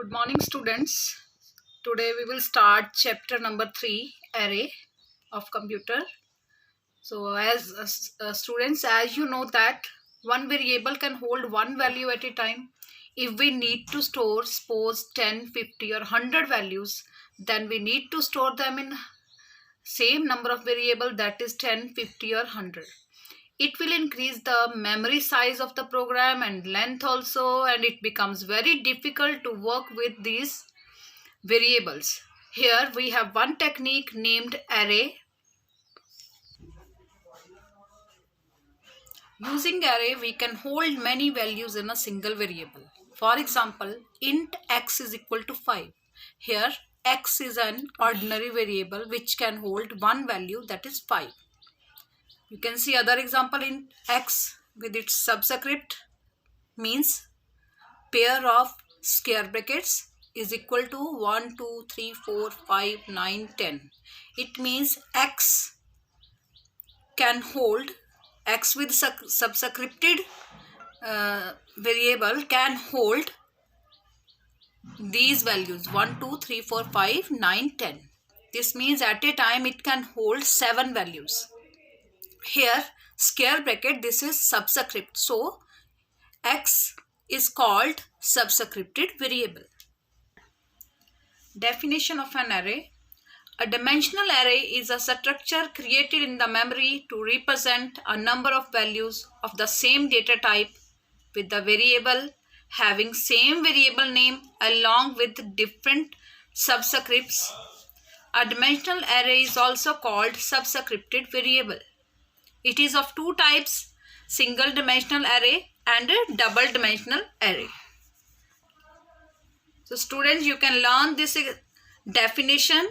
Good morning, students. Today we will start chapter number 3, array of computer. So as students, as you know that one variable can hold one value at a time. If we need to store suppose 10, 50 or 100 values, then we need to store them in same number of variable, that is 10, 50 or 100. It will increase the memory size of the program and length also, and it becomes very difficult to work with these variables. Here we have one technique named array. Using array, we can hold many values in a single variable. For example, int x is equal to 5. Here x is an ordinary variable which can hold one value, that is 5. You can see other example. In x with its subscript means pair of square brackets is equal to 1, 2, 3, 4, 5, 9, 10. It means x can hold, x with subscripted variable can hold these values 1, 2, 3, 4, 5, 9, 10. This means at a time it can hold 7 values. Here square bracket, this is subscript, so x is called subscripted variable. Definition of an array. A dimensional array is a structure created in the memory to represent a number of values of the same data type with the variable having same variable name along with different subscripts. A dimensional array is also called subscripted variable. It is of two types, single dimensional array and a double dimensional array. So students, you can learn this definition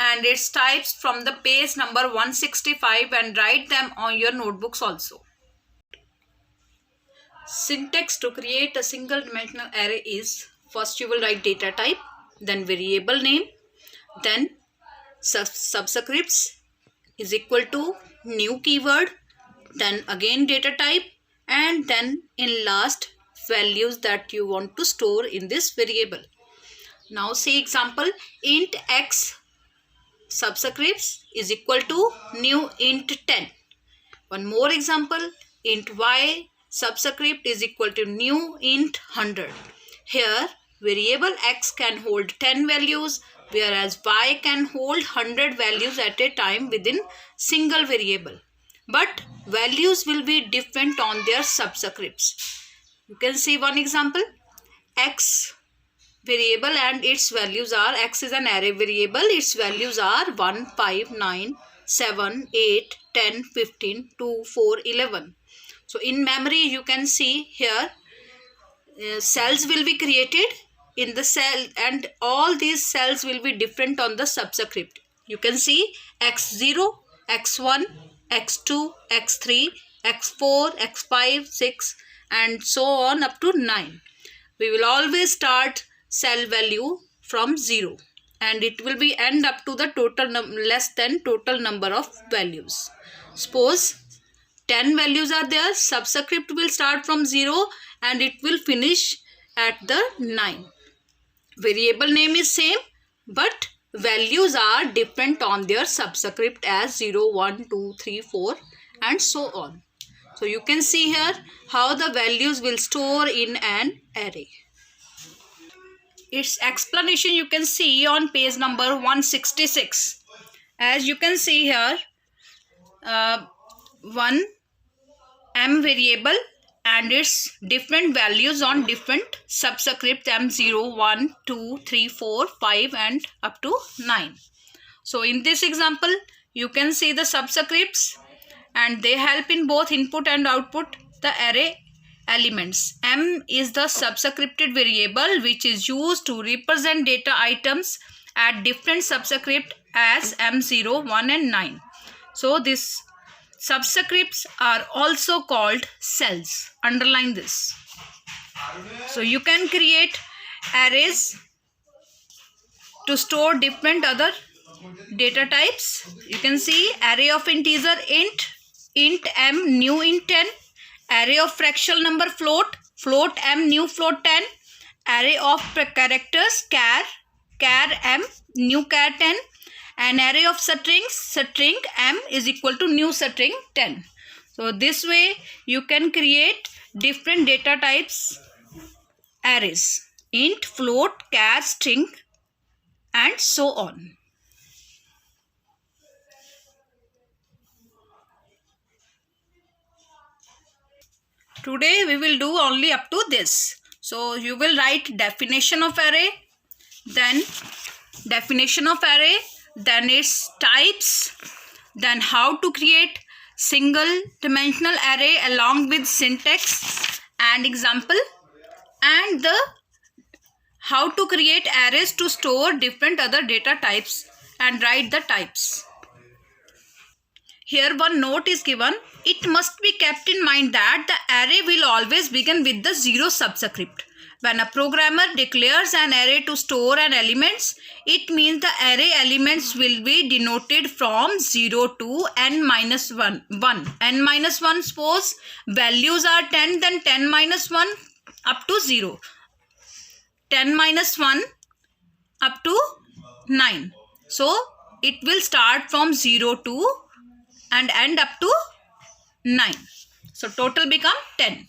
and its types from the page number 165 and write them on your notebooks also. Syntax to create a single dimensional array is: first you will write data type, then variable name, then subscripts is equal to new keyword, then again data type, and then in last values that you want to store in this variable. Now say example, int x subscripts is equal to new int 10. One more example, int y subscript is equal to new int 100. Here variable x can hold 10 values, whereas y can hold 100 values at a time within single variable. But values will be different on their subscripts. You can see one example, x variable and its values are, x is an array variable, its values are 1, 5, 9, 7, 8, 10, 15, 2, 4, 11. So in memory you can see here cells will be created in the cell and all these cells will be different on the subscript. You can see x0, x1, x2, x3, x4, x5, 6 and so on up to 9. We will always start cell value from 0 and it will be end up to the total less than total number of values. Suppose 10 values are there, subscript will start from 0 and it will finish at the 9. Variable name is same but values are different on their subscript as 0, 1, 2, 3, 4 and so on. So you can see here how the values will store in an array. Its explanation you can see on page number 166. As you can see here, one m variable and its different values on different subscript m0, 1, 2, 3, 4, 5 and up to 9. So in this example you can see the subscripts and they help in both input and output the array elements. M is the subscripted variable which is used to represent data items at different subscript as m0, 1 and 9. So this subscripts are also called cells. Underline this. So you can create arrays to store different other data types. You can see array of integer int m new int 10, array of fractional number float m new float 10, array of characters char m, new char 10, and array of strings string m is equal to new string 10. So this way you can create different data types arrays: int, float, char, string, and so on. Today we will do only up to this. So you will write definition of array, then definition of array, then its types, then how to create single dimensional array along with syntax and example, and the how to create arrays to store different other data types and write the types. Here one note is given. It must be kept in mind that the array will always begin with the 0 subscript. When a programmer declares an array to store an elements, it means the array elements will be denoted from 0 to n-1. n-1, suppose values are 10, then 10 minus 1 up to 0. 10 minus 1 up to 9. So it will start from 0 to and end up to 9. So total become 10.